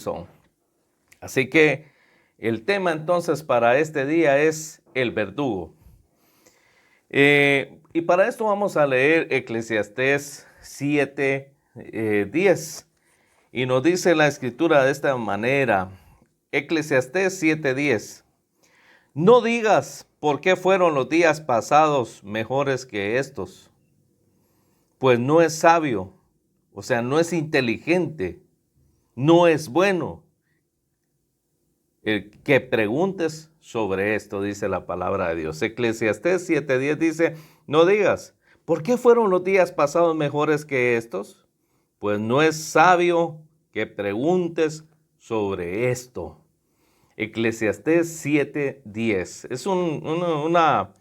son. Así que el tema entonces para este día es el verdugo. Y para esto vamos a leer Eclesiastés 7:10. Y nos dice la escritura de esta manera. Eclesiastés 7:10. No digas por qué fueron los días pasados mejores que estos, pues no es sabio, o sea, no es inteligente, no es bueno que preguntes sobre esto, dice la palabra de Dios. Eclesiastés 7:10 dice, no digas, ¿por qué fueron los días pasados mejores que estos? Pues no es sabio que preguntes sobre esto. Eclesiastés 7:10. Es una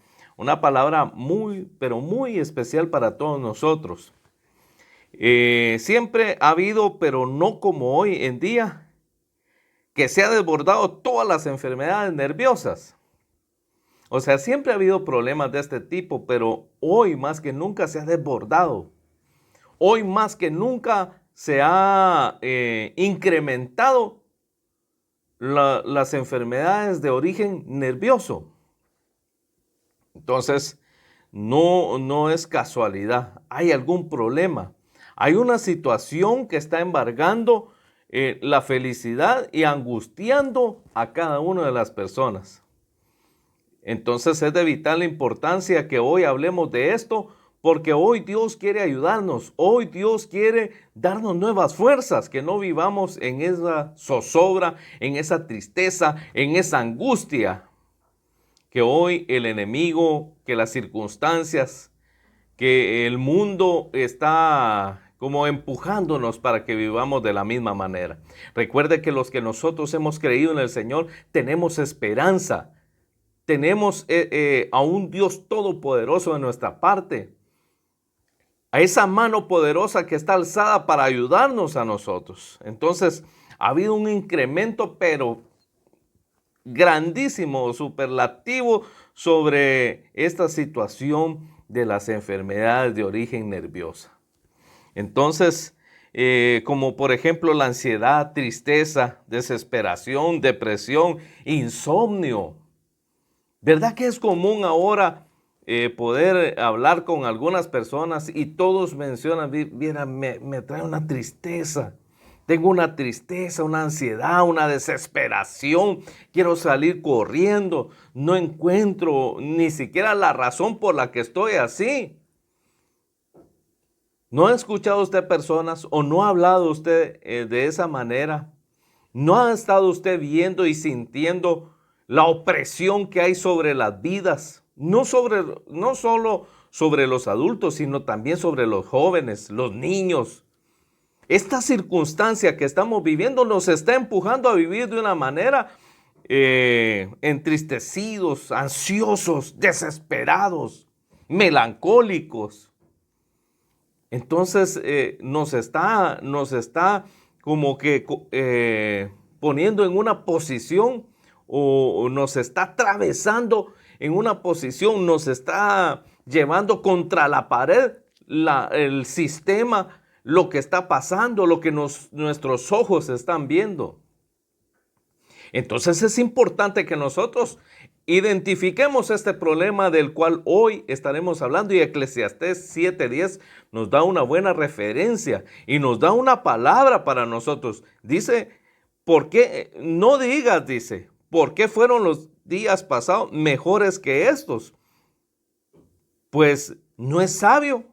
palabra muy, pero muy especial para todos nosotros. Siempre ha habido, pero no como hoy en día, que se ha desbordado todas las enfermedades nerviosas. O sea, siempre ha habido problemas de este tipo, pero hoy más que nunca se ha desbordado. Hoy más que nunca se ha incrementado las enfermedades de origen nervioso. Entonces, no es casualidad. Hay algún problema. Hay una situación que está embargando la felicidad y angustiando a cada una de las personas. Entonces es de vital importancia que hoy hablemos de esto, porque hoy Dios quiere ayudarnos, hoy Dios quiere darnos nuevas fuerzas, que no vivamos en esa zozobra, en esa tristeza, en esa angustia, que hoy el enemigo, que las circunstancias, que el mundo está como empujándonos para que vivamos de la misma manera. Recuerde que los que nosotros hemos creído en el Señor tenemos esperanza, tenemos a un Dios todopoderoso de nuestra parte, a esa mano poderosa que está alzada para ayudarnos a nosotros. Entonces, ha habido un incremento, pero grandísimo, superlativo, sobre esta situación de las enfermedades de origen nerviosa. Entonces, como por ejemplo la ansiedad, tristeza, desesperación, depresión, insomnio. ¿Verdad que es común ahora poder hablar con algunas personas y todos mencionan, mira, me trae una tristeza? Tengo una tristeza, una ansiedad, una desesperación. Quiero salir corriendo. No encuentro ni siquiera la razón por la que estoy así. ¿No ha escuchado usted personas o no ha hablado usted de esa manera? ¿No ha estado usted viendo y sintiendo la opresión que hay sobre las vidas? No solo sobre los adultos, sino también sobre los jóvenes, los niños. Esta circunstancia que estamos viviendo nos está empujando a vivir de una manera entristecidos, ansiosos, desesperados, melancólicos. Entonces nos está como que poniendo en una posición o nos está atravesando en una posición, nos está llevando contra la pared el sistema, lo que está pasando, lo que nuestros ojos están viendo. Entonces es importante que nosotros identifiquemos este problema del cual hoy estaremos hablando, y Eclesiastés 7:10 nos da una buena referencia y nos da una palabra para nosotros. Dice, ¿por qué? No digas, dice, ¿por qué fueron los días pasados mejores que estos? Pues no es sabio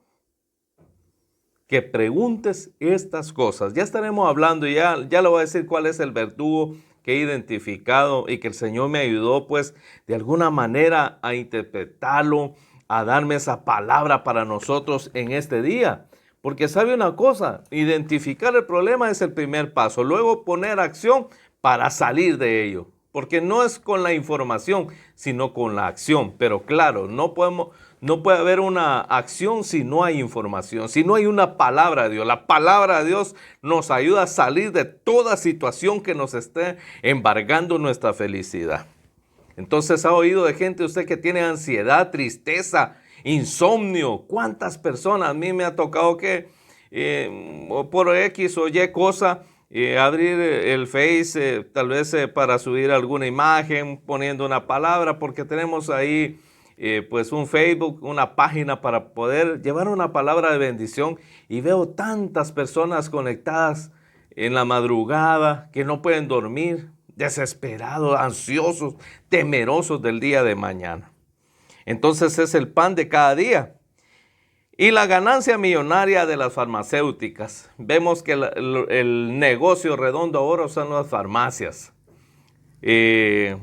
que preguntes estas cosas. Ya estaremos hablando, ya le voy a decir cuál es el verdugo que he identificado y que el Señor me ayudó pues de alguna manera a interpretarlo, a darme esa palabra para nosotros en este día. Porque sabe una cosa, identificar el problema es el primer paso, luego poner acción para salir de ello. Porque no es con la información, sino con la acción. Pero claro, no puede haber una acción si no hay información, si no hay una palabra de Dios. La palabra de Dios nos ayuda a salir de toda situación que nos esté embargando nuestra felicidad. Entonces, ¿ha oído de gente usted que tiene ansiedad, tristeza, insomnio? ¿Cuántas personas? A mí me ha tocado que por X o Y cosa abrir el Face, tal vez para subir alguna imagen, poniendo una palabra, porque tenemos ahí pues un Facebook, una página para poder llevar una palabra de bendición. Y veo tantas personas conectadas en la madrugada que no pueden dormir, desesperados, ansiosos, temerosos del día de mañana. Entonces es el pan de cada día. Y la ganancia millonaria de las farmacéuticas. Vemos que el negocio redondo ahora son las farmacias.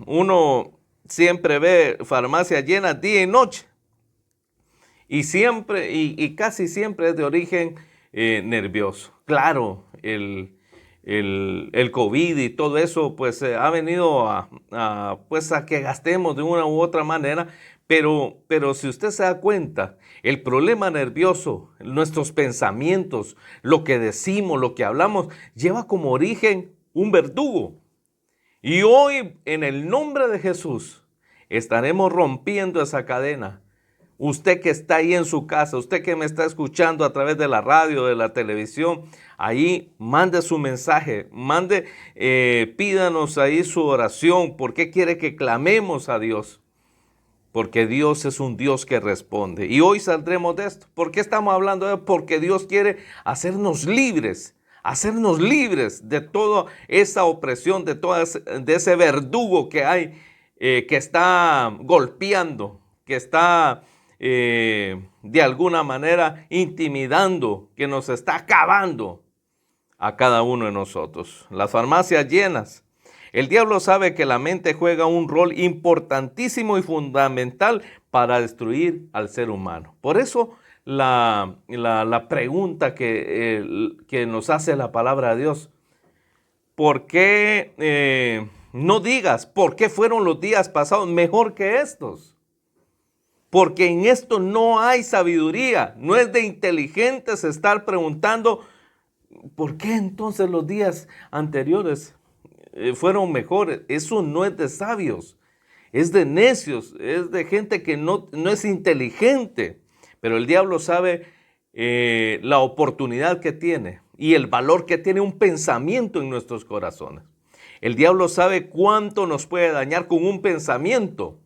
Uno siempre ve farmacias llenas día y noche. Y siempre, y casi siempre es de origen nervioso. Claro, el COVID y todo eso pues ha venido pues a que gastemos de una u otra manera. Pero si usted se da cuenta, el problema nervioso, nuestros pensamientos, lo que decimos, lo que hablamos, lleva como origen un verdugo. Y hoy, en el nombre de Jesús, estaremos rompiendo esa cadena. Usted que está ahí en su casa, usted que me está escuchando a través de la radio, de la televisión, ahí mande su mensaje, pídanos ahí su oración. ¿Por qué quiere que clamemos a Dios? Porque Dios es un Dios que responde. Y hoy saldremos de esto. ¿Por qué estamos hablando de esto? Porque Dios quiere hacernos libres de toda esa opresión, de ese verdugo que hay, que está golpeando, que está de alguna manera intimidando, que nos está acabando a cada uno de nosotros. Las farmacias llenas. El diablo sabe que la mente juega un rol importantísimo y fundamental para destruir al ser humano. Por eso la pregunta que nos hace la palabra de Dios, ¿por qué no digas por qué fueron los días pasados mejor que estos? Porque en esto no hay sabiduría, no es de inteligentes estar preguntando ¿por qué entonces los días anteriores fueron mejores? Eso no es de sabios, es de necios, es de gente que no es inteligente. Pero el diablo sabe la oportunidad que tiene y el valor que tiene un pensamiento en nuestros corazones. El diablo sabe cuánto nos puede dañar con un pensamiento.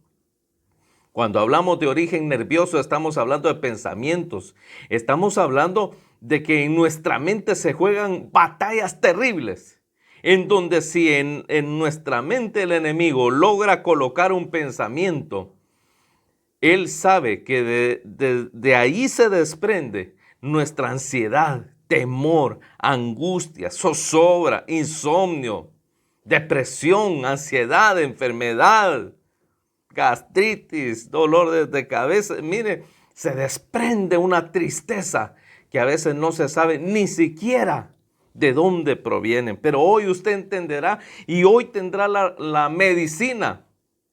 Cuando hablamos de origen nervioso, estamos hablando de pensamientos. Estamos hablando de que en nuestra mente se juegan batallas terribles, en donde si en nuestra mente el enemigo logra colocar un pensamiento, él sabe que de ahí se desprende nuestra ansiedad, temor, angustia, zozobra, insomnio, depresión, ansiedad, enfermedad, gastritis, dolor de cabeza. Mire, se desprende una tristeza que a veces no se sabe ni siquiera de dónde provienen. Pero hoy usted entenderá y hoy tendrá la medicina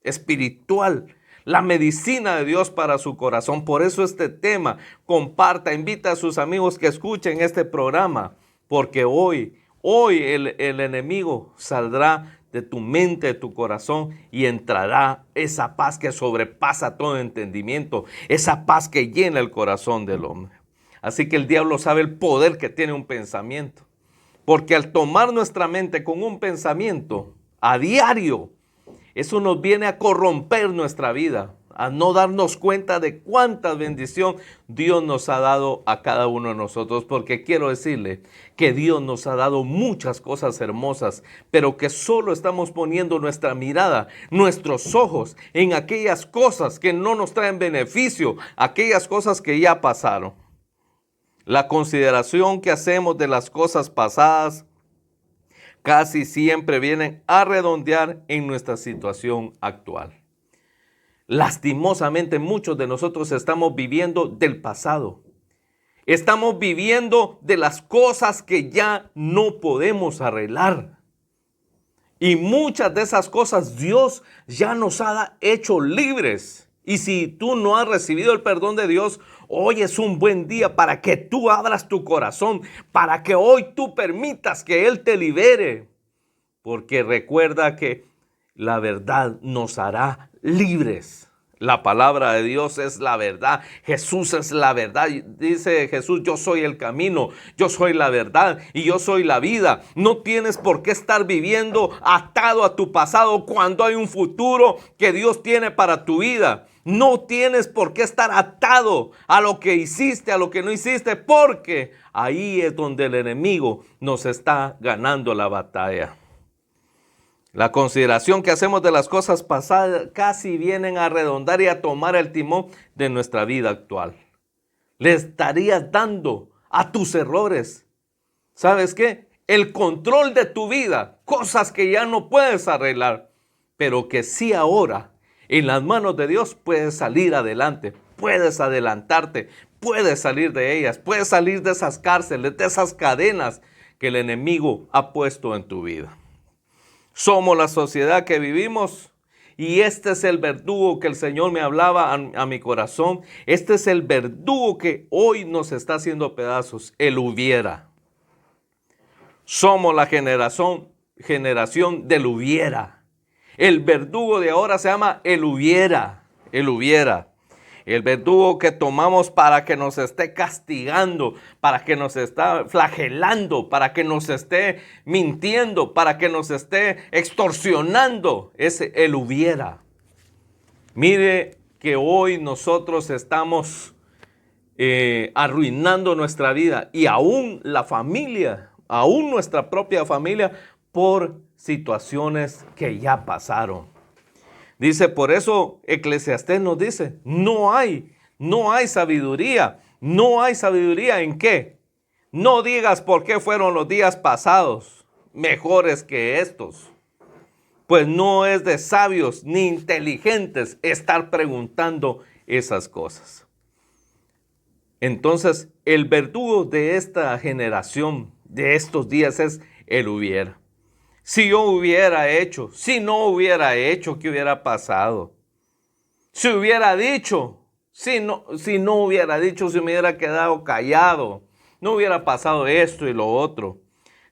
espiritual, la medicina de Dios para su corazón. Por eso este tema, comparta, invita a sus amigos que escuchen este programa, porque hoy el enemigo saldrá de tu mente, de tu corazón, y entrará esa paz que sobrepasa todo entendimiento, esa paz que llena el corazón del hombre. Así que el diablo sabe el poder que tiene un pensamiento, porque al tomar nuestra mente con un pensamiento a diario, eso nos viene a corromper nuestra vida, a no darnos cuenta de cuánta bendición Dios nos ha dado a cada uno de nosotros. Porque quiero decirle que Dios nos ha dado muchas cosas hermosas, pero que solo estamos poniendo nuestra mirada, nuestros ojos en aquellas cosas que no nos traen beneficio, aquellas cosas que ya pasaron. La consideración que hacemos de las cosas pasadas casi siempre vienen a redondear en nuestra situación actual. Lastimosamente, muchos de nosotros estamos viviendo del pasado. Estamos viviendo de las cosas que ya no podemos arreglar. Y muchas de esas cosas Dios ya nos ha hecho libres. Y si tú no has recibido el perdón de Dios, hoy es un buen día para que tú abras tu corazón, para que hoy tú permitas que Él te libere. Porque recuerda que la verdad nos hará libres. La palabra de Dios es la verdad. Jesús es la verdad. Dice Jesús, yo soy el camino, yo soy la verdad y yo soy la vida. No tienes por qué estar viviendo atado a tu pasado cuando hay un futuro que Dios tiene para tu vida. No tienes por qué estar atado a lo que hiciste, a lo que no hiciste, porque ahí es donde el enemigo nos está ganando la batalla. La consideración que hacemos de las cosas pasadas casi vienen a redondar y a tomar el timón de nuestra vida actual. Le estarías dando a tus errores, ¿sabes qué? El control de tu vida, cosas que ya no puedes arreglar, pero que sí ahora, en las manos de Dios, puedes salir adelante, puedes adelantarte, puedes salir de ellas, puedes salir de esas cárceles, de esas cadenas que el enemigo ha puesto en tu vida. Somos la sociedad que vivimos y este es el verdugo que el Señor me hablaba a mi corazón. Este es el verdugo que hoy nos está haciendo pedazos, el hubiera. Somos la generación del hubiera. El verdugo de ahora se llama el hubiera, el hubiera. El verdugo que tomamos para que nos esté castigando, para que nos esté flagelando, para que nos esté mintiendo, para que nos esté extorsionando. Es el hubiera. Mire que hoy nosotros estamos arruinando nuestra vida y aún la familia, aún nuestra propia familia, por situaciones que ya pasaron. Dice, por eso Eclesiastés nos dice, no hay sabiduría. ¿No hay sabiduría en qué? No digas por qué fueron los días pasados mejores que estos. Pues no es de sabios ni inteligentes estar preguntando esas cosas. Entonces, el verdugo de esta generación, de estos días, es el hubiera. Si yo hubiera hecho, si no hubiera hecho, ¿qué hubiera pasado? Si hubiera dicho, si no hubiera dicho, si me hubiera quedado callado, no hubiera pasado esto y lo otro.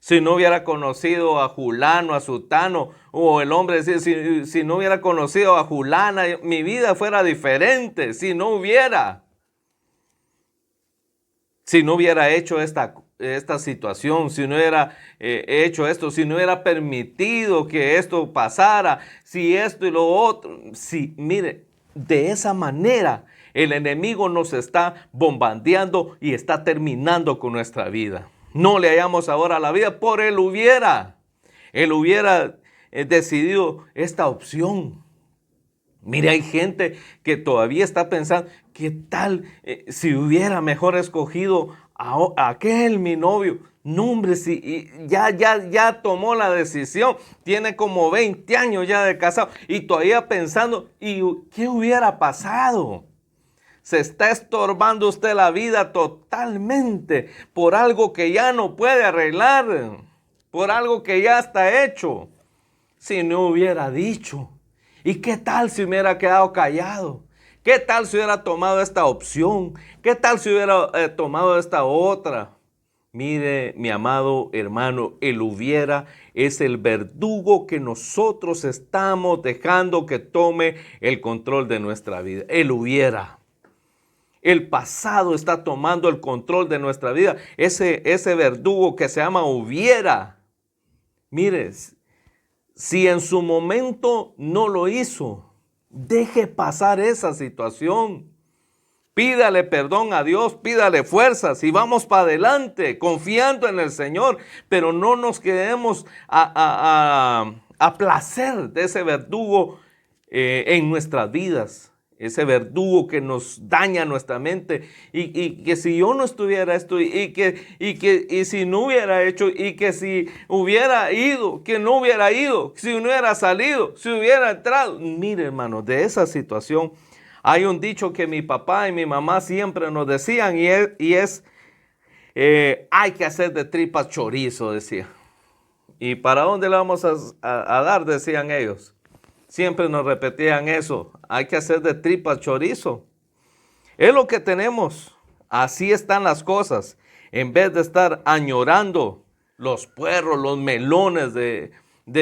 Si no hubiera conocido a Julano, a Sutano, o el hombre decir, si no hubiera conocido a Julana, mi vida fuera diferente, si no hubiera hecho esta situación, si no hubiera hecho esto, si no hubiera permitido que esto pasara, si esto y lo otro, mire, de esa manera el enemigo nos está bombardeando y está terminando con nuestra vida. No le hallamos ahora a la vida por él hubiera decidido esta opción. Mire, hay gente que todavía está pensando, ¿qué tal si hubiera mejor escogido a aquel mi novio? No, hombre, si ya tomó la decisión, tiene como 20 años ya de casado y todavía pensando, ¿y qué hubiera pasado? Se está estorbando usted la vida totalmente por algo que ya no puede arreglar, por algo que ya está hecho. Si no hubiera dicho, ¿y qué tal si hubiera quedado callado? ¿Qué tal si hubiera tomado esta opción? ¿Qué tal si hubiera tomado esta otra? Mire, mi amado hermano, el hubiera es el verdugo que nosotros estamos dejando que tome el control de nuestra vida. El hubiera. El pasado está tomando el control de nuestra vida. Ese verdugo que se llama hubiera. Mire, si en su momento no lo hizo, deje pasar esa situación. Pídale perdón a Dios, pídale fuerzas y vamos para adelante, confiando en el Señor. Pero no nos quedemos a placer de ese verdugo en nuestras vidas. Ese verdugo que nos daña nuestra mente y que si yo no estuviera esto y si no hubiera hecho y que si hubiera ido, que no hubiera ido, si no hubiera salido, si hubiera entrado. Mire, hermano, de esa situación hay un dicho que mi papá y mi mamá siempre nos decían y es hay que hacer de tripas chorizo, decía. ¿Y para dónde le vamos a dar? Decían ellos. Siempre nos repetían eso. Hay que hacer de tripas chorizo. Es lo que tenemos. Así están las cosas. En vez de estar añorando los puerros, los melones de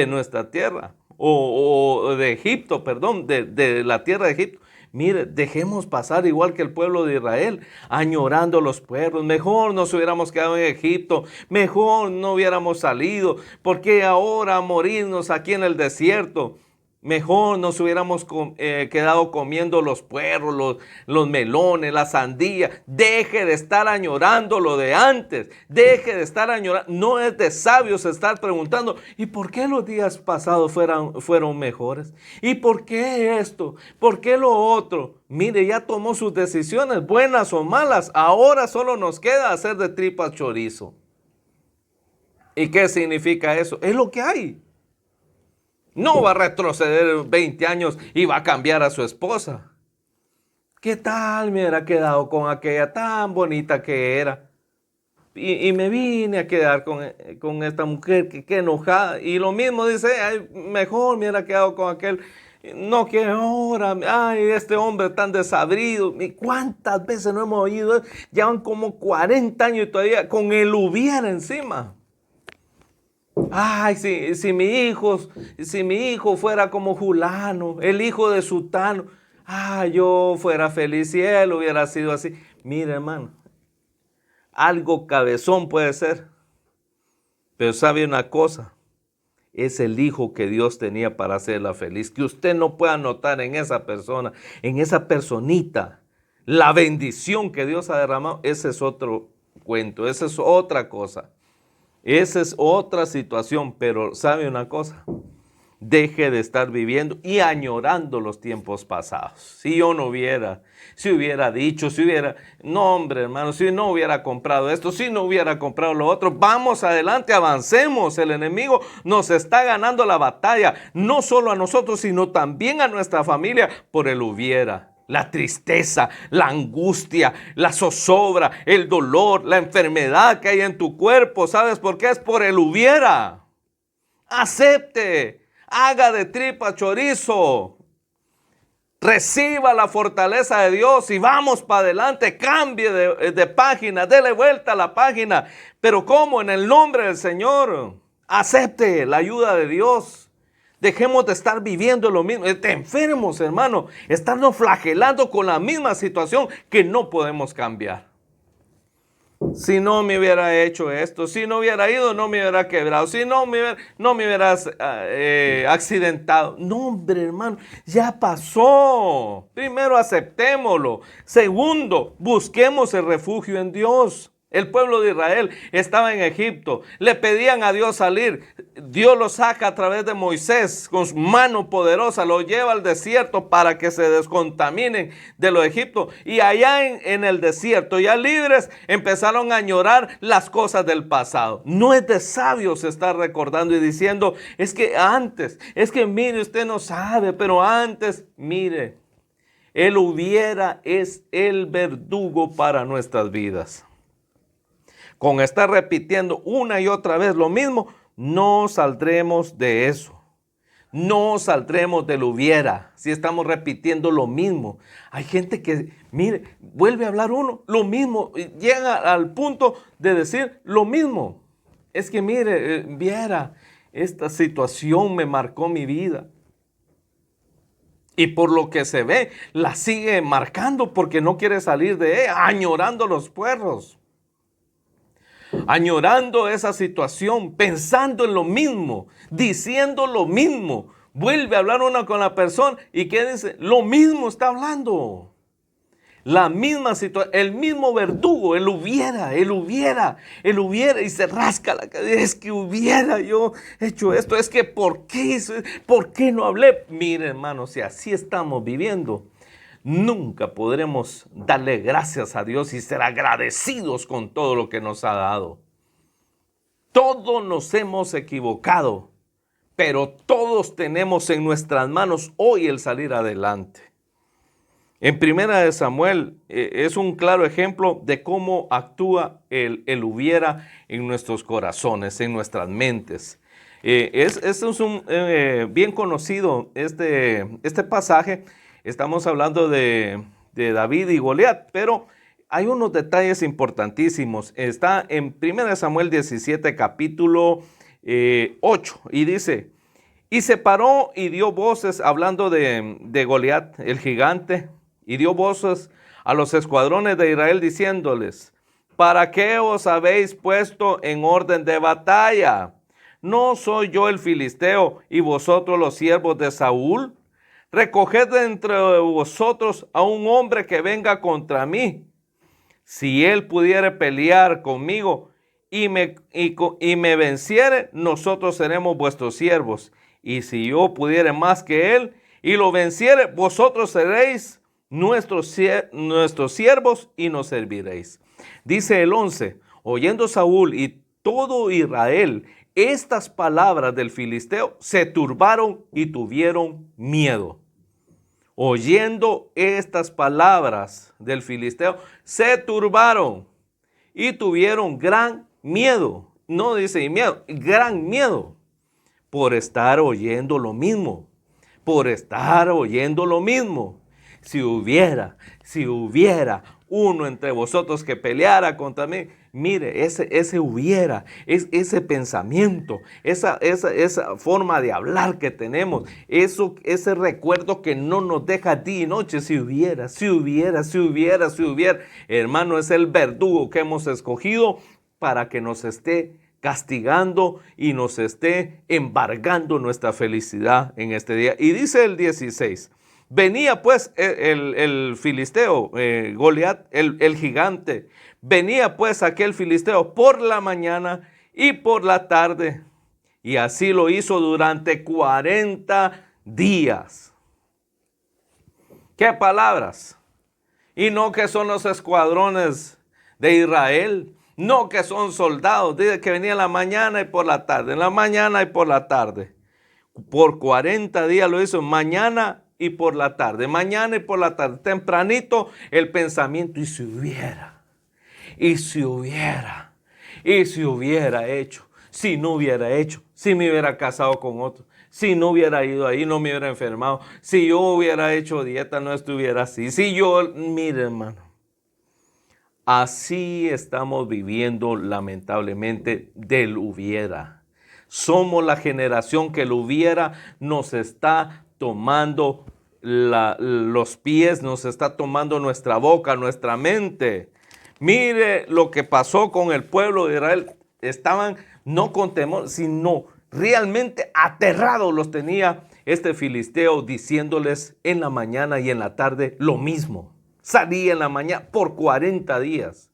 nuestra tierra. O de Egipto, perdón, de la tierra de Egipto. Mire, dejemos pasar igual que el pueblo de Israel, añorando los pueblos. Mejor nos hubiéramos quedado en Egipto, mejor no hubiéramos salido. ¿Por qué ahora morirnos aquí en el desierto? Mejor nos hubiéramos quedado comiendo los puerros, los melones, la sandía. Deje de estar añorando lo de antes. Deje de estar añorando. No es de sabios estar preguntando, ¿y por qué los días pasados fueron mejores? ¿Y por qué esto? ¿Por qué lo otro? Mire, ya tomó sus decisiones, buenas o malas. Ahora solo nos queda hacer de tripas chorizo. ¿Y qué significa eso? Es lo que hay. No va a retroceder 20 años y va a cambiar a su esposa. ¿Qué tal me hubiera quedado con aquella tan bonita que era? Y me vine a quedar con esta mujer que enojada. Y lo mismo dice, ay, mejor me hubiera quedado con aquel. No, que ahora, ay, este hombre tan desabrido. ¿Y cuántas veces no hemos oído? Llevan como 40 años y todavía con el hubiera encima. Ay, si mi hijo fuera como fulano, el hijo de sutano, yo fuera feliz si él hubiera sido así. Mire, hermano, algo cabezón puede ser, pero sabe una cosa, es el hijo que Dios tenía para hacerla feliz. Que usted no pueda notar en esa persona, en esa personita, la bendición que Dios ha derramado, ese es otro cuento, esa es otra cosa. Esa es otra situación, pero ¿sabe una cosa? Deje de estar viviendo y añorando los tiempos pasados. Si hubiera dicho, no hombre hermano, si no hubiera comprado esto, si no hubiera comprado lo otro, vamos adelante, avancemos. El enemigo nos está ganando la batalla, no solo a nosotros, sino también a nuestra familia por el hubiera. La tristeza, la angustia, la zozobra, el dolor, la enfermedad que hay en tu cuerpo. ¿Sabes por qué? Es por el hubiera. Acepte, haga de tripa chorizo. Reciba la fortaleza de Dios y vamos para adelante. Cambie de página, dele vuelta a la página. Pero ¿cómo? En el nombre del Señor. Acepte la ayuda de Dios. Dejemos de estar viviendo lo mismo. Enfermos, hermano. Estarnos flagelando con la misma situación que no podemos cambiar. Si no me hubiera hecho esto, si no hubiera ido, no me hubiera quebrado, si no me hubiera accidentado. No, hombre, hermano, ya pasó. Primero, aceptémoslo. Segundo, busquemos el refugio en Dios. El pueblo de Israel estaba en Egipto, le pedían a Dios salir. Dios lo saca a través de Moisés con su mano poderosa, lo lleva al desierto para que se descontaminen de los egipcios. Y allá en el desierto, ya libres, empezaron a añorar las cosas del pasado. No es de sabios estar recordando y diciendo, es que antes, es que mire, usted no sabe, pero antes, mire, el hubiera es el verdugo para nuestras vidas. Con estar repitiendo una y otra vez lo mismo, no saldremos de eso. No saldremos del hubiera si estamos repitiendo lo mismo. Hay gente que, mire, vuelve a hablar uno, lo mismo, llega al punto de decir lo mismo. Es que mire, viera, esta situación me marcó mi vida. Y por lo que se ve, la sigue marcando porque no quiere salir de ella, añorando los puerros. Añorando esa situación, pensando en lo mismo, diciendo lo mismo. Vuelve a hablar uno con la persona y ¿qué dice? Lo mismo está hablando. La misma situación, el mismo verdugo, el hubiera, y se rasca la cabeza. Es que hubiera yo hecho esto, es que ¿por qué no hablé? Mire, hermano, si así estamos viviendo, nunca podremos darle gracias a Dios y ser agradecidos con todo lo que nos ha dado. Todos nos hemos equivocado, pero todos tenemos en nuestras manos hoy el salir adelante. En Primera de Samuel es un claro ejemplo de cómo actúa el hubiera en nuestros corazones, en nuestras mentes. Es bien conocido este pasaje. Estamos hablando de David y Goliat, pero hay unos detalles importantísimos. Está en 1 Samuel 17, capítulo 8, y dice, y se paró y dio voces hablando de Goliat, el gigante, y dio voces a los escuadrones de Israel diciéndoles: ¿para qué os habéis puesto en orden de batalla? ¿No soy yo el filisteo y vosotros los siervos de Saúl? Recoged de entre vosotros a un hombre que venga contra mí. Si él pudiere pelear conmigo y me venciere, nosotros seremos vuestros siervos. Y si yo pudiere más que él y lo venciere, vosotros seréis nuestros siervos y nos serviréis. Dice el 11, oyendo Saúl y todo Israel estas palabras del filisteo, se turbaron y tuvieron miedo. Oyendo estas palabras del filisteo, se turbaron y tuvieron gran miedo. No dice miedo, gran miedo. Por estar oyendo lo mismo. Por estar oyendo lo mismo. Si hubiera uno entre vosotros que peleara contra mí, mire, ese hubiera, ese pensamiento, esa forma de hablar que tenemos, ese recuerdo que no nos deja día y noche, si hubiera. Hermano, es el verdugo que hemos escogido para que nos esté castigando y nos esté embargando nuestra felicidad en este día. Y dice el 16, venía pues el filisteo, Goliat, el gigante, venía pues aquel filisteo por la mañana y por la tarde, y así lo hizo durante 40 días. ¿Qué palabras? Y no que son los escuadrones de Israel, no que son soldados. Dice que venía en la mañana y por la tarde, en la mañana y por la tarde. Por 40 días lo hizo, mañana y por la tarde, mañana y por la tarde, tempranito el pensamiento, y si hubiera hecho, si no hubiera hecho, si me hubiera casado con otro, si no hubiera ido ahí, no me hubiera enfermado, si yo hubiera hecho dieta, no estuviera así, si yo, mire hermano, así estamos viviendo lamentablemente del hubiera. Somos la generación que el hubiera nos está tomando los pies, nos está tomando nuestra boca, nuestra mente. Mire lo que pasó con el pueblo de Israel. Estaban no con temor, sino realmente aterrados los tenía este filisteo, diciéndoles en la mañana y en la tarde lo mismo. Salía en la mañana por 40 días.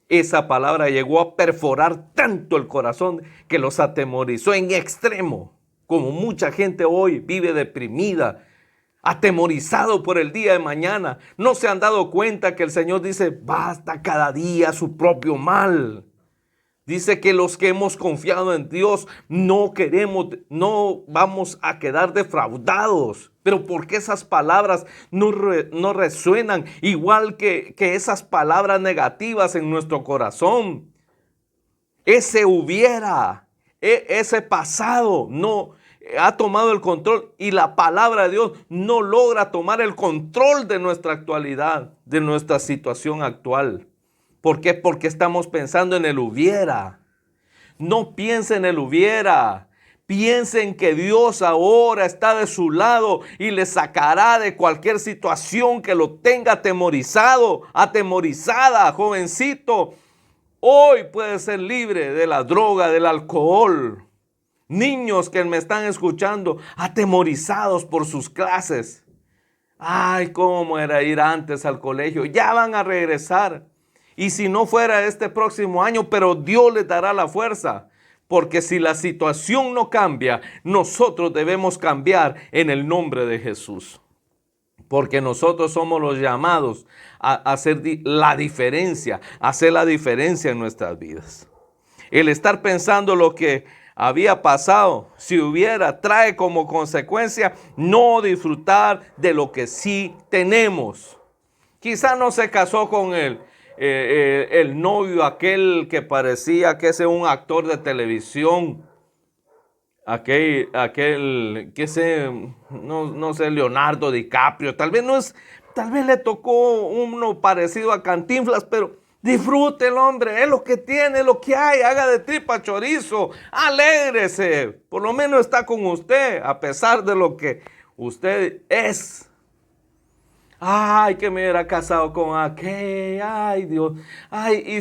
Esa palabra llegó a perforar tanto el corazón que los atemorizó en extremo. Como mucha gente hoy vive deprimida, atemorizado por el día de mañana. No se han dado cuenta que el Señor dice, basta cada día su propio mal. Dice que los que hemos confiado en Dios no vamos a quedar defraudados. Pero ¿por qué esas palabras no resuenan igual que esas palabras negativas en nuestro corazón? Ese hubiera, ese pasado no ha tomado el control y la palabra de Dios no logra tomar el control de nuestra actualidad, de nuestra situación actual. ¿Por qué? Porque estamos pensando en el hubiera. No piensen en el hubiera. Piensen que Dios ahora está de su lado y le sacará de cualquier situación que lo tenga atemorizado, atemorizada, jovencito. Hoy puede ser libre de la droga, del alcohol. Niños que me están escuchando, atemorizados por sus clases. Ay, cómo era ir antes al colegio. Ya van a regresar. Y si no fuera este próximo año, pero Dios les dará la fuerza. Porque si la situación no cambia, nosotros debemos cambiar en el nombre de Jesús. Porque nosotros somos los llamados a hacer la diferencia, a hacer la diferencia en nuestras vidas. El estar pensando lo que había pasado, si hubiera, trae como consecuencia no disfrutar de lo que sí tenemos. Quizá no se casó con el novio, aquel que parecía que es un actor de televisión, aquel que no sé, Leonardo DiCaprio, tal vez le tocó uno parecido a Cantinflas, pero disfrute el hombre, es lo que tiene, es lo que hay, haga de tripa chorizo, alégrese, por lo menos está con usted, a pesar de lo que usted es. Ay, que me hubiera casado con aquel. Ay, Dios. Ay,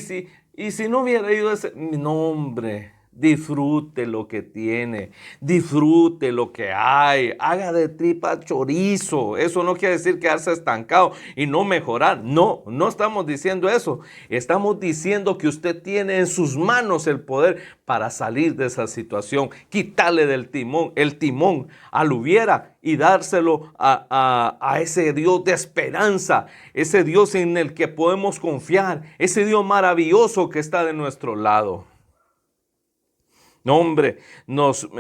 y si no hubiera ido ese. No, hombre. Disfrute lo que tiene, disfrute lo que hay, haga de tripa chorizo. Eso no quiere decir quedarse estancado y no mejorar. No, no estamos diciendo eso. Estamos diciendo que usted tiene en sus manos el poder para salir de esa situación, quitarle del timón, el timón al hubiera y dárselo a ese Dios de esperanza, ese Dios en el que podemos confiar, ese Dios maravilloso que está de nuestro lado. No, hombre, nos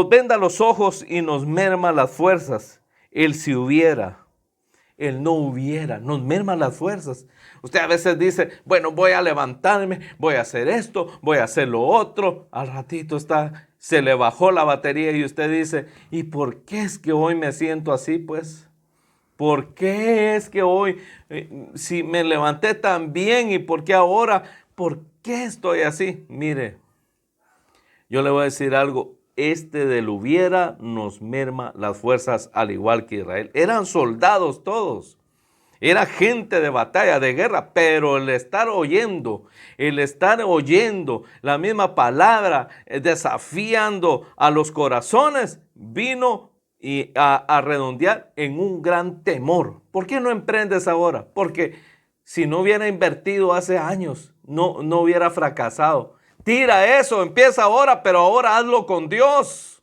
venda los ojos y nos merma las fuerzas. El si hubiera, el no hubiera, nos merma las fuerzas. Usted a veces dice, bueno, voy a levantarme, voy a hacer esto, voy a hacer lo otro. Al ratito se le bajó la batería y usted dice, ¿y por qué es que hoy me siento así, pues? ¿Por qué es que hoy, si me levanté tan bien y por qué ahora, por qué estoy así? Mire. Yo le voy a decir algo, del hubiera nos merma las fuerzas al igual que Israel. Eran soldados todos, era gente de batalla, de guerra, pero el estar oyendo la misma palabra, desafiando a los corazones, vino a redondear en un gran temor. ¿Por qué no emprendes ahora? Porque si no hubiera invertido hace años, no hubiera fracasado. Tira eso, empieza ahora, pero ahora hazlo con Dios.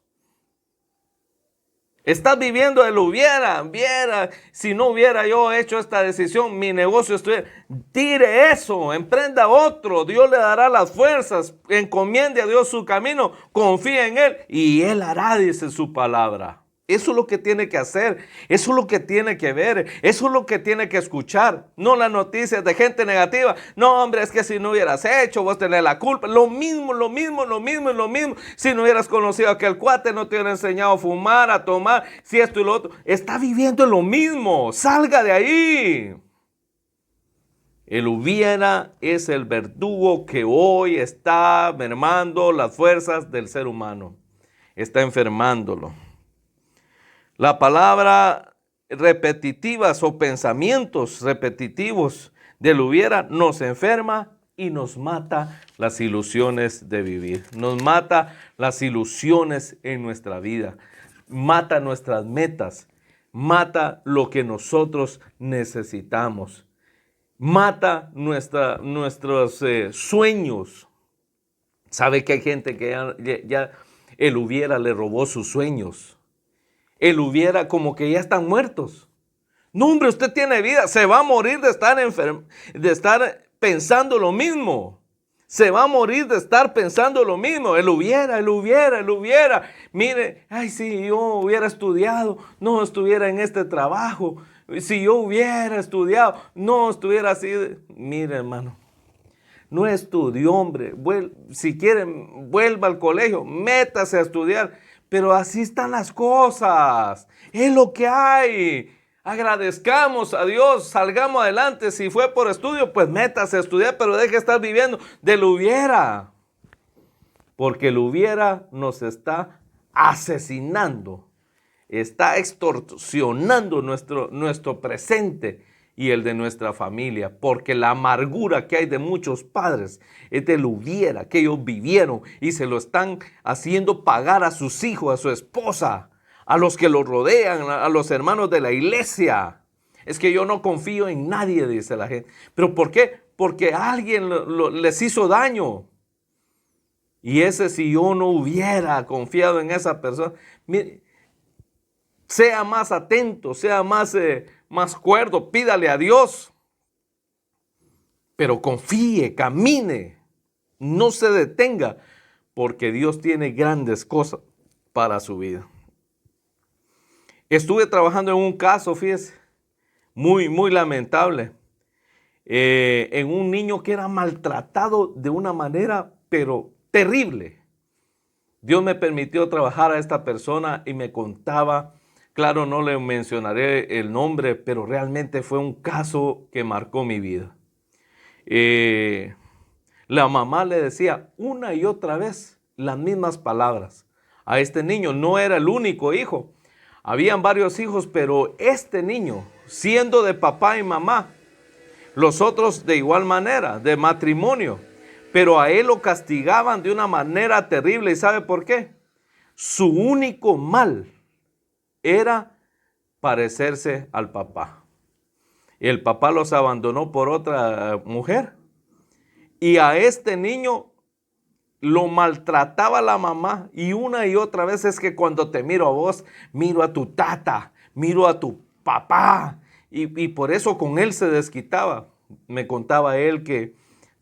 Estás viviendo el hubiera, si no hubiera yo hecho esta decisión, mi negocio estuviera. Tire eso, emprenda otro, Dios le dará las fuerzas, encomiende a Dios su camino, confía en Él y Él hará, dice su palabra. Eso es lo que tiene que hacer, eso es lo que tiene que ver, eso es lo que tiene que escuchar, no las noticias de gente negativa. No, hombre, es que si no hubieras hecho, vos tenés la culpa. Lo mismo. Si no hubieras conocido a aquel cuate, no te hubiera enseñado a fumar, a tomar, si esto y lo otro. Está viviendo lo mismo, salga de ahí. El hubiera es el verdugo que hoy está mermando las fuerzas del ser humano, está enfermándolo. La palabra repetitivas o pensamientos repetitivos del hubiera nos enferma y nos mata las ilusiones de vivir. Nos mata las ilusiones en nuestra vida. Mata nuestras metas. Mata lo que nosotros necesitamos. Mata nuestros sueños. ¿Sabe que hay gente que ya el hubiera le robó sus sueños? El hubiera como que ya están muertos. No, hombre, usted tiene vida. Se va a morir de estar enfermo, de estar pensando lo mismo. Se va a morir de estar pensando lo mismo. El hubiera. Mire, ay, si yo hubiera estudiado, no estuviera en este trabajo. Si yo hubiera estudiado, no estuviera así. Mire, hermano, no estudió, hombre. Si quiere, vuelva al colegio, métase a estudiar. Pero así están las cosas. Es lo que hay. Agradezcamos a Dios, salgamos adelante. Si fue por estudio, pues métase a estudiar, pero deje de estar viviendo del hubiera. Porque el hubiera nos está asesinando. Está extorsionando nuestro presente y el de nuestra familia, porque la amargura que hay de muchos padres es del hubiera que ellos vivieron y se lo están haciendo pagar a sus hijos, a su esposa, a los que lo rodean, a los hermanos de la iglesia. Es que yo no confío en nadie, dice la gente. ¿Pero por qué? Porque alguien les hizo daño. Y si yo no hubiera confiado en esa persona, mire, sea más atento, sea más cuerdo, pídale a Dios. Pero confíe, camine, no se detenga, porque Dios tiene grandes cosas para su vida. Estuve trabajando en un caso, fíjese, muy lamentable, en un niño que era maltratado de una manera, pero terrible. Dios me permitió trabajar a esta persona y me contaba. Claro, no le mencionaré el nombre, pero realmente fue un caso que marcó mi vida. La mamá le decía una y otra vez las mismas palabras a este niño. No era el único hijo. Habían varios hijos, pero este niño siendo de papá y mamá. Los otros de igual manera, de matrimonio. Pero a él lo castigaban de una manera terrible. ¿Y sabe por qué? Su único mal era parecerse al papá. El papá los abandonó por otra mujer. Y a este niño lo maltrataba la mamá. Y una y otra vez es que cuando te miro a vos, miro a tu tata, miro a tu papá. Y por eso con él se desquitaba. Me contaba él que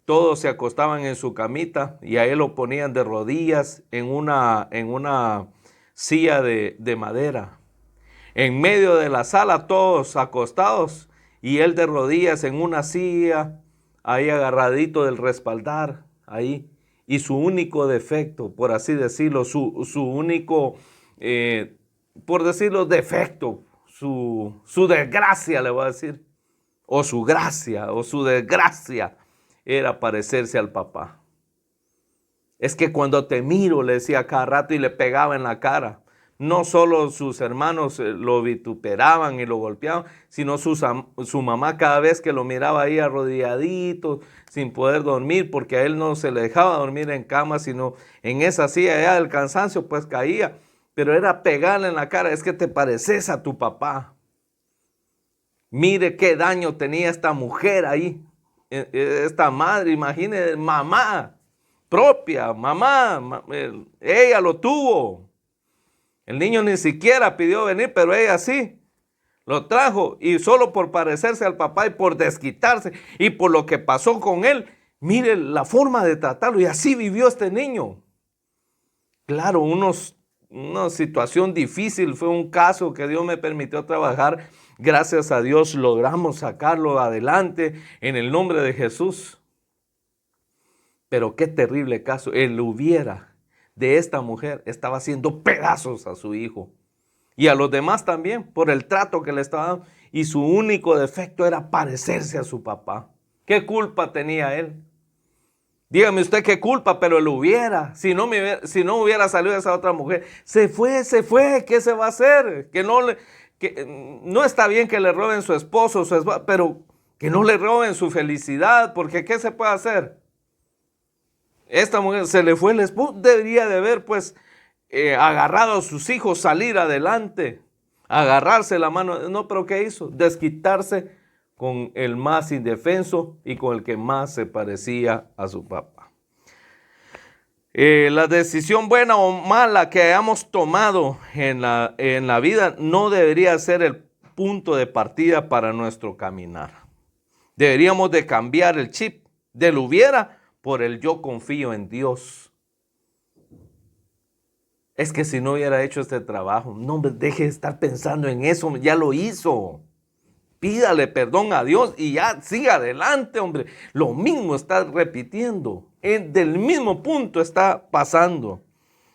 todos se acostaban en su camita y a él lo ponían de rodillas en una silla de madera. En medio de la sala todos acostados y él de rodillas en una silla, ahí agarradito del respaldar, ahí. Y su único defecto, por así decirlo, su único, por decirlo, defecto, su desgracia, le voy a decir, o su gracia, o su desgracia, era parecerse al papá. Es que cuando te miro, le decía cada rato y le pegaba en la cara. No solo sus hermanos lo vituperaban y lo golpeaban, sino su mamá cada vez que lo miraba ahí arrodilladito, sin poder dormir, porque a él no se le dejaba dormir en cama, sino en esa silla allá del cansancio, pues caía. Pero era pegarle en la cara, es que te pareces a tu papá. Mire qué daño tenía esta mujer ahí, esta madre, imagínese, mamá propia, mamá, ella lo tuvo. El niño ni siquiera pidió venir, pero ella sí lo trajo. Y solo por parecerse al papá y por desquitarse y por lo que pasó con él, mire la forma de tratarlo. Y así vivió este niño. Claro, una situación difícil, fue un caso que Dios me permitió trabajar. Gracias a Dios logramos sacarlo adelante en el nombre de Jesús. Pero qué terrible caso. Él hubiera de esta mujer estaba haciendo pedazos a su hijo y a los demás también por el trato que le estaba dando, y su único defecto era parecerse a su papá. ¿Qué culpa tenía él? Dígame usted qué culpa, pero él hubiera, si no hubiera salido esa otra mujer, se fue, ¿qué se va a hacer? Que no está bien que le roben su esposo, pero que no le roben su felicidad, porque ¿qué se puede hacer? Esta mujer se le fue el esposo, debería de haber pues agarrado a sus hijos, salir adelante, agarrarse la mano. No, pero ¿qué hizo? Desquitarse con el más indefenso y con el que más se parecía a su papá. La decisión buena o mala que hayamos tomado en la vida no debería ser el punto de partida para nuestro caminar. Deberíamos de cambiar el chip del hubiera por el yo confío en Dios. Es que si no hubiera hecho este trabajo, no me deje de estar pensando en eso, ya lo hizo. Pídale perdón a Dios y ya siga adelante, hombre. Lo mismo está repitiendo, del mismo punto está pasando.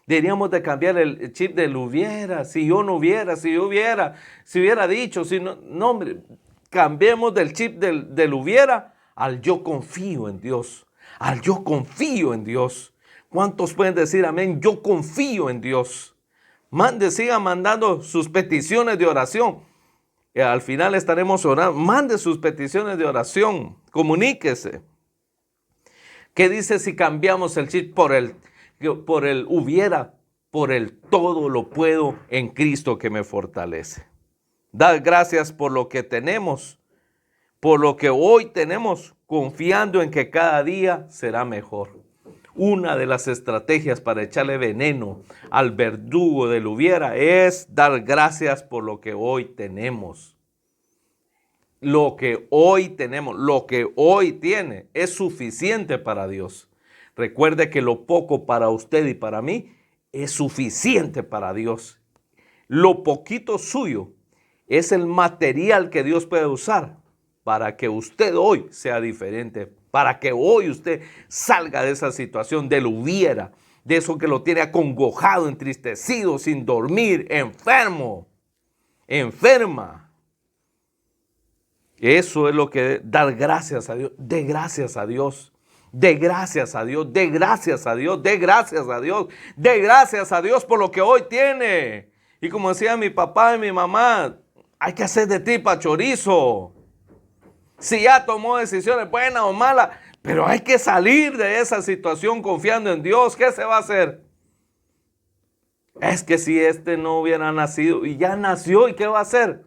Deberíamos de cambiar el chip del hubiera, si yo no hubiera, si hubiera dicho, no, hombre, cambiemos del chip del hubiera al yo confío en Dios. Al yo confío en Dios. ¿Cuántos pueden decir amén? Yo confío en Dios. Sigan mandando sus peticiones de oración. Al final estaremos orando. Mande sus peticiones de oración. Comuníquese. ¿Qué dice si cambiamos el chip por el hubiera? Por el todo lo puedo en Cristo que me fortalece. Dad gracias por lo que tenemos. Por lo que hoy tenemos, confiando en que cada día será mejor. Una de las estrategias para echarle veneno al verdugo del hubiera es dar gracias por lo que hoy tenemos. Lo que hoy tenemos, lo que hoy tiene, es suficiente para Dios. Recuerde que lo poco para usted y para mí es suficiente para Dios. Lo poquito suyo es el material que Dios puede usar para que usted hoy sea diferente, para que hoy usted salga de esa situación del hubiera, de eso que lo tiene acongojado, entristecido, sin dormir, enfermo, enferma. Eso es lo que dar gracias a Dios, de gracias a Dios. De gracias a Dios, de gracias a Dios, de gracias a Dios, de gracias a Dios por lo que hoy tiene. Y como decía mi papá y mi mamá, Hay que hacer de tripa chorizo. Si ya tomó decisiones buenas o malas, pero hay que salir de esa situación confiando en Dios. ¿Qué se va a hacer? Es que si este no hubiera nacido y ya nació, ¿y qué va a hacer?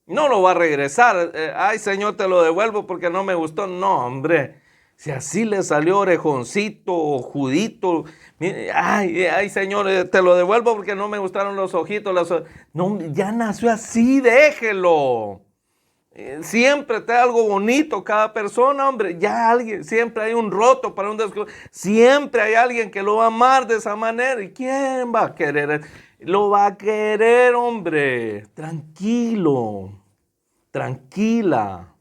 No lo va a regresar. Ay, Señor, te lo devuelvo porque no me gustó. No, hombre. Si así le salió orejoncito o judito. Ay, Señor, te lo devuelvo porque no me gustaron los ojitos. No, ya nació así, déjelo. Siempre trae algo bonito cada persona, hombre. Ya alguien, siempre hay un roto para un desconocido. Siempre hay alguien que lo va a amar de esa manera. ¿Y quién va a querer? Lo va a querer, hombre. Tranquilo. Tranquila.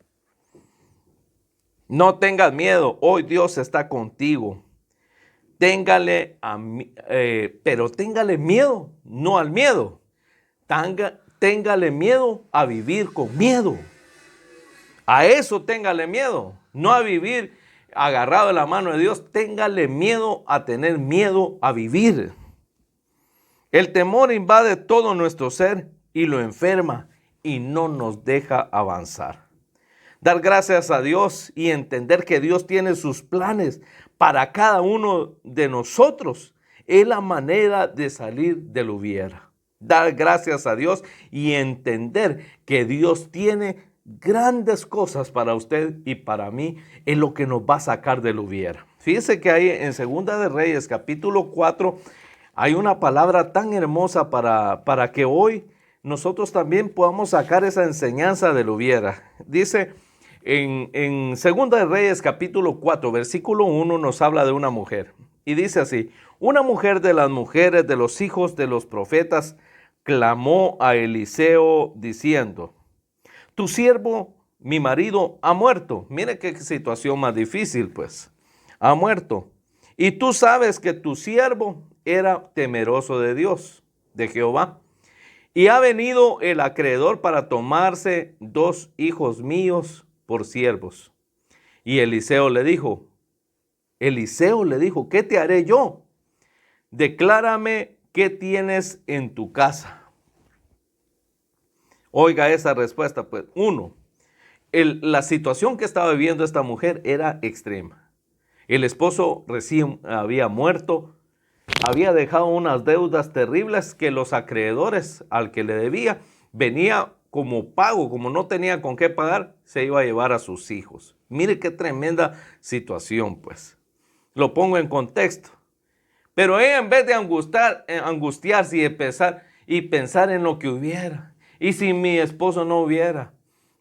No tengas miedo. Hoy Dios está contigo. Pero téngale miedo, no al miedo. Téngale miedo a vivir con miedo. A eso téngale miedo, no a vivir agarrado de la mano de Dios. Téngale miedo a tener miedo a vivir. El temor invade todo nuestro ser y lo enferma y no nos deja avanzar. Dar gracias a Dios y entender que Dios tiene sus planes para cada uno de nosotros es la manera de salir del hubiera. Dar gracias a Dios y entender que Dios tiene grandes cosas para usted y para mí es lo que nos va a sacar del hubiera. Fíjese que ahí en Segunda de Reyes, capítulo 4, hay una palabra tan hermosa para que hoy nosotros también podamos sacar esa enseñanza del hubiera. Dice en Segunda de Reyes, capítulo 4, versículo 1, nos habla de una mujer. Y dice así: una mujer de las mujeres de los hijos de los profetas clamó a Eliseo diciendo: tu siervo, mi marido, ha muerto. Mire qué situación más difícil, pues. Ha muerto. Y tú sabes que tu siervo era temeroso de Dios, de Jehová. Y ha venido el acreedor para tomarse 2 hijos míos por siervos. Y Eliseo le dijo, ¿qué te haré yo? Declárame qué tienes en tu casa. Oiga esa respuesta, pues. 1. La situación que estaba viviendo esta mujer era extrema. El esposo recién había muerto, había dejado unas deudas terribles que los acreedores al que le debía venía como pago, como no tenía con qué pagar, se iba a llevar a sus hijos. Mire qué tremenda situación, pues. Lo pongo en contexto. Pero ella, en vez de angustiarse y pensar en lo que hubiera, y si mi esposo no hubiera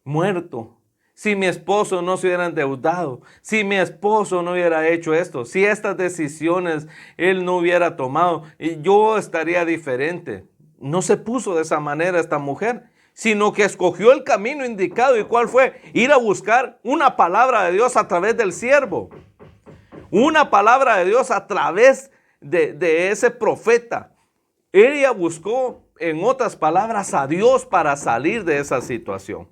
muerto, si mi esposo no se hubiera endeudado, si mi esposo no hubiera hecho esto, si estas decisiones él no hubiera tomado, yo estaría diferente. No se puso de esa manera esta mujer, sino que escogió el camino indicado. ¿Y cuál fue? Ir a buscar una palabra de Dios a través del siervo. Una palabra de Dios a través de ese profeta. Ella buscó, en otras palabras, a Dios para salir de esa situación.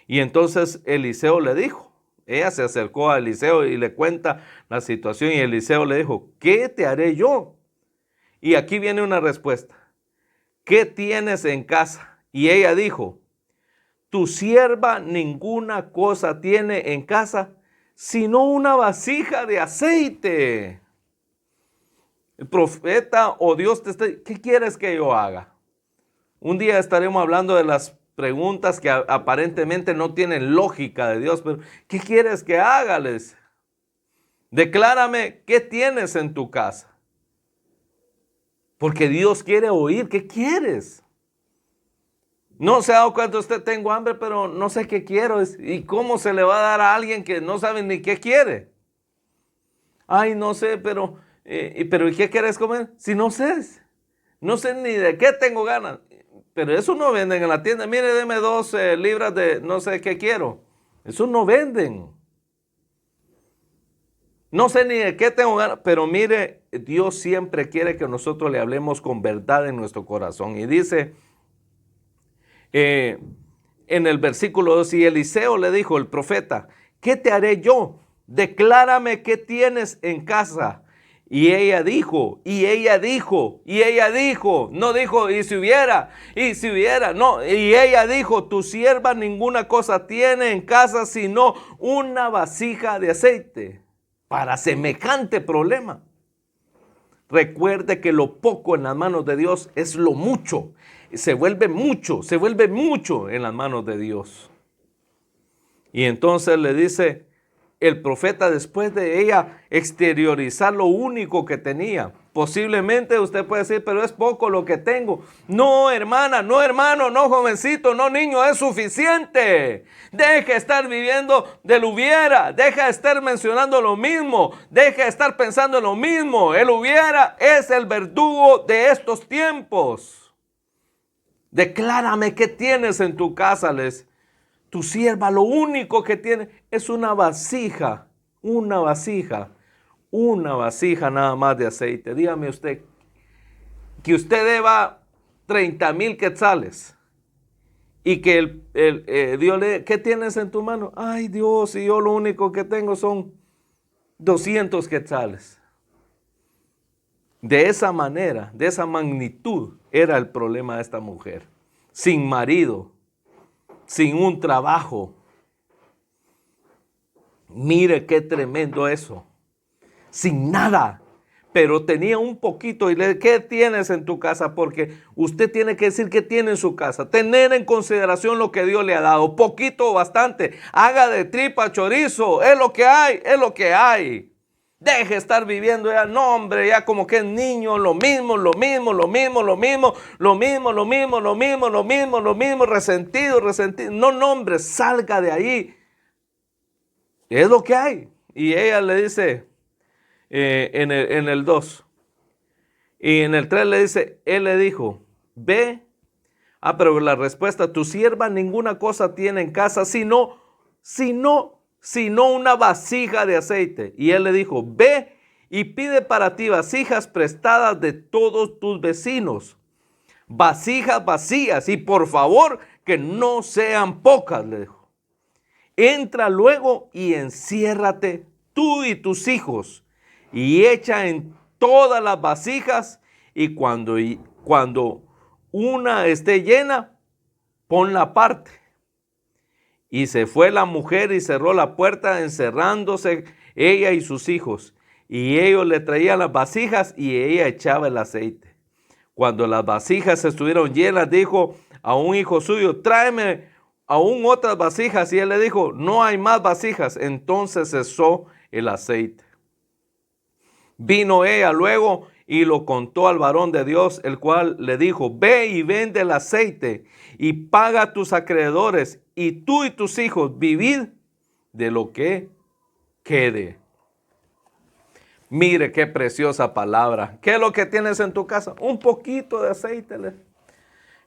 Y entonces Eliseo le dijo, ella se acercó a Eliseo y le cuenta la situación y Eliseo le dijo, ¿qué te haré yo? Y aquí viene una respuesta. ¿Qué tienes en casa? Y ella dijo, tu sierva ninguna cosa tiene en casa, sino una vasija de aceite. El profeta o Dios te está diciendo, ¿qué quieres que yo haga? Un día estaremos hablando de las preguntas que aparentemente no tienen lógica de Dios, pero ¿qué quieres que haga? Les declárame qué tienes en tu casa. Porque Dios quiere oír, ¿qué quieres? No se ha dado cuenta usted, tengo hambre, pero no sé qué quiero. ¿Y cómo se le va a dar a alguien que no sabe ni qué quiere? Ay, no sé, pero ¿y qué quieres comer? Si no sé ni de qué tengo ganas. Pero eso no venden en la tienda. Mire, deme 2 libras de no sé qué quiero. Eso no venden. No sé ni de qué tengo ganas. Pero mire, Dios siempre quiere que nosotros le hablemos con verdad en nuestro corazón. Y dice en el versículo 2, y Eliseo le dijo, el profeta, ¿qué te haré yo? Declárame qué tienes en casa. Y ella dijo, no dijo, y si hubiera, no. Y ella dijo, tu sierva ninguna cosa tiene en casa sino una vasija de aceite para semejante problema. Recuerde que lo poco en las manos de Dios es lo mucho. Se vuelve mucho en las manos de Dios. Y entonces le dice el profeta, después de ella exteriorizar lo único que tenía. Posiblemente usted puede decir, pero es poco lo que tengo. No, hermana, no, hermano, no, jovencito, no, niño, es suficiente. Deje de estar viviendo del hubiera. Deja de estar mencionando lo mismo. Deja de estar pensando en lo mismo. El hubiera es el verdugo de estos tiempos. Declárame qué tienes en tu casa, tu sierva lo único que tiene es una vasija nada más de aceite. Dígame usted, que usted deba 30,000 quetzales y que Dios le, ¿qué tienes en tu mano? Ay Dios, y yo lo único que tengo son 200 quetzales. De esa manera, de esa magnitud era el problema de esta mujer. Sin marido, sin un trabajo. Mire qué tremendo eso. Sin nada, pero tenía un poquito. Y ¿qué tienes en tu casa? Porque usted tiene que decir qué tiene en su casa. Tener en consideración lo que Dios le ha dado. Poquito o bastante. Haga de tripa chorizo. Es lo que hay, es lo que hay. Deje de estar viviendo ya, no hombre, ya como que es niño, lo mismo, resentido. No, hombre, salga de ahí. Es lo que hay. Y ella le dice en el 2. Y en el 3 le dice, él le dijo, ve. Pero la respuesta, tu sierva ninguna cosa tiene en casa, sino una vasija de aceite. Y él le dijo, ve y pide para ti vasijas prestadas de todos tus vecinos. Vasijas vacías, y por favor que no sean pocas, le dijo. Entra luego y enciérrate tú y tus hijos y echa en todas las vasijas, y cuando una esté llena, ponla aparte. Y se fue la mujer y cerró la puerta, encerrándose ella y sus hijos. Y ellos le traían las vasijas y ella echaba el aceite. Cuando las vasijas estuvieron llenas, dijo a un hijo suyo, tráeme aún otras vasijas. Y él le dijo, no hay más vasijas. Entonces cesó el aceite. Vino ella luego y lo contó al varón de Dios, el cual le dijo, ve y vende el aceite y paga a tus acreedores, y tú y tus hijos vivid de lo que quede. Mire qué preciosa palabra. ¿Qué es lo que tienes en tu casa? Un poquito de aceite.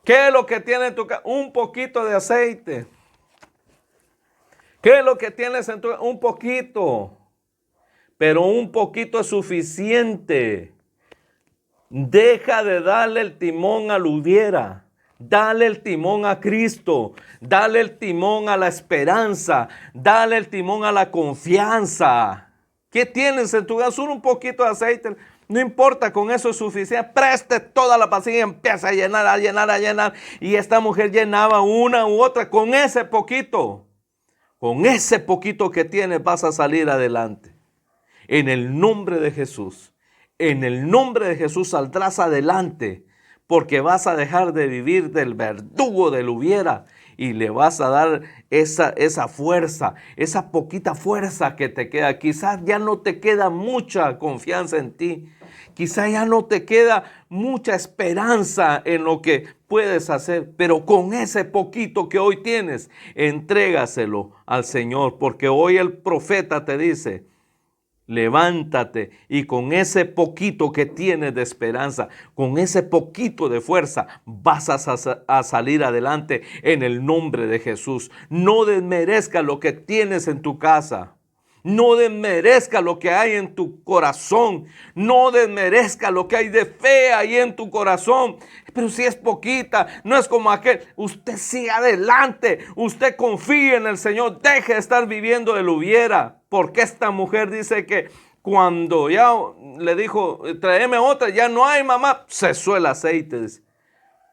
¿Qué es lo que tienes en tu casa? Un poquito de aceite. ¿Qué es lo que tienes en tu casa? Un poquito. Pero un poquito es suficiente. Deja de darle el timón al hubiera. Dale el timón a Cristo. Dale el timón a la esperanza. Dale el timón a la confianza. ¿Qué tienes en tu casa? Un poquito de aceite. No importa, con eso es suficiente. Preste toda la vasija y empieza a llenar. Y esta mujer llenaba una u otra con ese poquito. Con ese poquito que tienes vas a salir adelante. En el nombre de Jesús. En el nombre de Jesús saldrás adelante, porque vas a dejar de vivir del verdugo del hubiera y le vas a dar esa fuerza, esa poquita fuerza que te queda. Quizás ya no te queda mucha confianza en ti. Quizás ya no te queda mucha esperanza en lo que puedes hacer, pero con ese poquito que hoy tienes, entrégaselo al Señor, porque hoy el profeta te dice, levántate y con ese poquito que tienes de esperanza, con ese poquito de fuerza, vas a salir adelante en el nombre de Jesús. No desmerezca lo que tienes en tu casa. No desmerezca lo que hay en tu corazón. No desmerezca lo que hay de fe ahí en tu corazón. Pero si es poquita, no es como aquel. Usted sigue adelante. Usted confíe en el Señor. Deje de estar viviendo del hubiera. Porque esta mujer dice que Cuando ya le dijo, tráeme otra, ya no hay, mamá, cesó el aceite.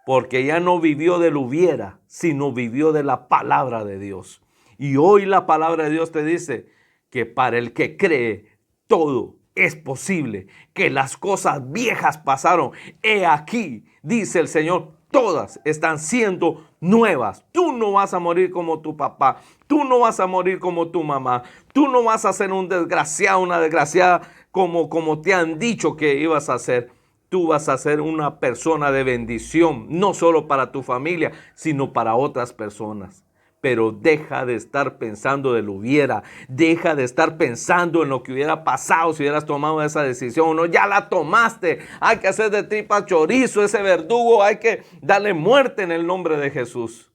Porque ya no vivió del hubiera, sino vivió de la palabra de Dios. Y hoy la palabra de Dios te dice que para el que cree, todo es posible, que las cosas viejas pasaron. He aquí, dice el Señor, todas están siendo nuevas. Tú no vas a morir como tu papá, tú no vas a morir como tu mamá, tú no vas a ser un desgraciado, una desgraciada como te han dicho que ibas a ser. Tú vas a ser una persona de bendición, no solo para tu familia, sino para otras personas. Pero deja de estar pensando de lo hubiera, deja de estar pensando en lo que hubiera pasado si hubieras tomado esa decisión. No, ya la tomaste, hay que hacer de tripa chorizo ese verdugo, hay que darle muerte en el nombre de Jesús.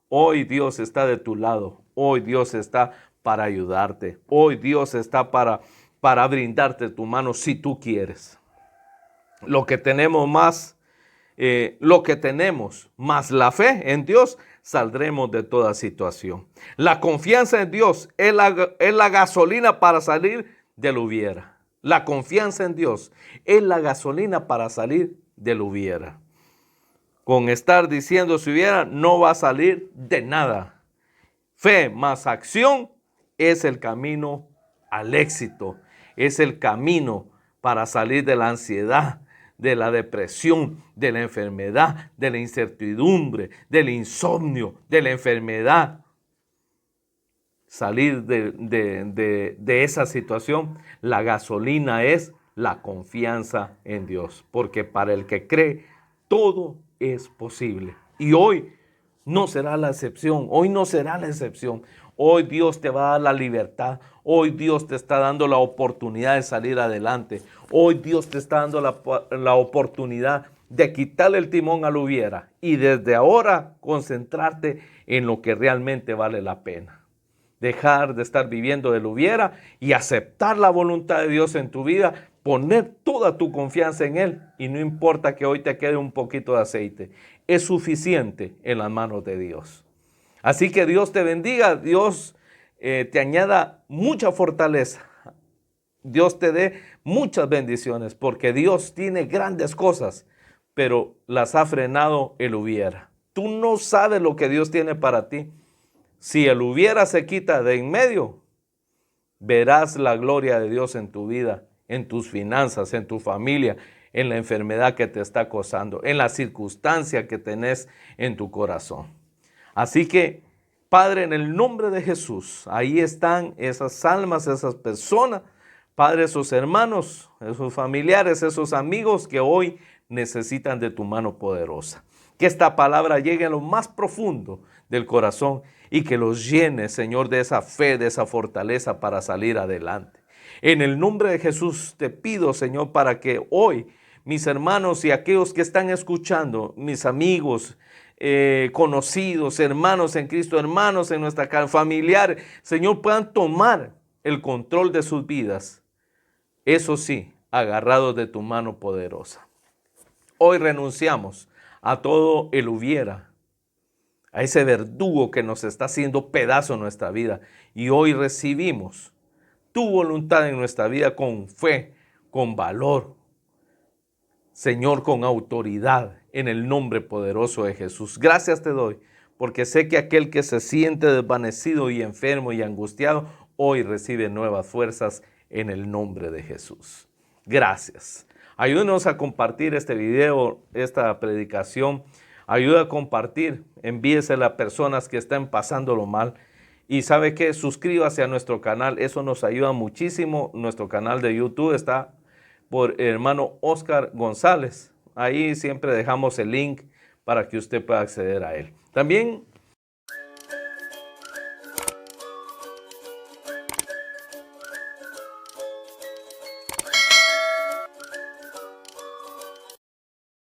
Hoy Dios está de tu lado, hoy Dios está para ayudarte, hoy Dios está para brindarte tu mano si tú quieres. Lo que tenemos más la fe en Dios, saldremos de toda situación. La confianza en Dios es la gasolina para salir del hubiera. La confianza en Dios es la gasolina para salir del hubiera. Con estar diciendo si hubiera, no va a salir de nada. Fe más acción es el camino al éxito. Es el camino para salir de la ansiedad, de la depresión, de la enfermedad, de la incertidumbre, del insomnio, de la enfermedad. Salir de esa situación, la gasolina es la confianza en Dios. Porque para el que cree, todo es posible. Y hoy no será la excepción, hoy no será la excepción. Hoy Dios te va a dar la libertad. Hoy Dios te está dando la oportunidad de salir adelante. Hoy Dios te está dando la oportunidad de quitarle el timón al hubiera y desde ahora concentrarte en lo que realmente vale la pena. Dejar de estar viviendo del hubiera y aceptar la voluntad de Dios en tu vida, poner toda tu confianza en Él y no importa que hoy te quede un poquito de aceite, es suficiente en las manos de Dios. Así que Dios te bendiga, Dios te añada mucha fortaleza, Dios te dé muchas bendiciones porque Dios tiene grandes cosas, pero las ha frenado el hubiera. Tú no sabes lo que Dios tiene para ti. Si el hubiera se quita de en medio, verás la gloria de Dios en tu vida, en tus finanzas, en tu familia, en la enfermedad que te está acosando, en la circunstancia que tenés en tu corazón. Así que, Padre, en el nombre de Jesús, ahí están esas almas, esas personas, Padre, esos hermanos, esos familiares, esos amigos que hoy necesitan de tu mano poderosa. Que esta palabra llegue a lo más profundo del corazón y que los llene, Señor, de esa fe, de esa fortaleza para salir adelante. En el nombre de Jesús te pido, Señor, para que hoy mis hermanos y aquellos que están escuchando, mis amigos, conocidos, hermanos en Cristo, hermanos en nuestra casa, familiares, Señor, puedan tomar el control de sus vidas. Eso sí, agarrados de tu mano poderosa. Hoy renunciamos a todo el hubiera, a ese verdugo que nos está haciendo pedazo en nuestra vida. Y hoy recibimos tu voluntad en nuestra vida con fe, con valor, Señor, con autoridad, en el nombre poderoso de Jesús. Gracias te doy, porque sé que aquel que se siente desvanecido y enfermo y angustiado, hoy recibe nuevas fuerzas en el nombre de Jesús. Gracias. Ayúdenos a compartir este video, esta predicación. Ayuda a compartir, envíesela a personas que estén pasándolo mal. Y sabe que suscríbase a nuestro canal, eso nos ayuda muchísimo. Nuestro canal de YouTube está por el hermano Oscar González. Ahí siempre dejamos el link para que usted pueda acceder a él. También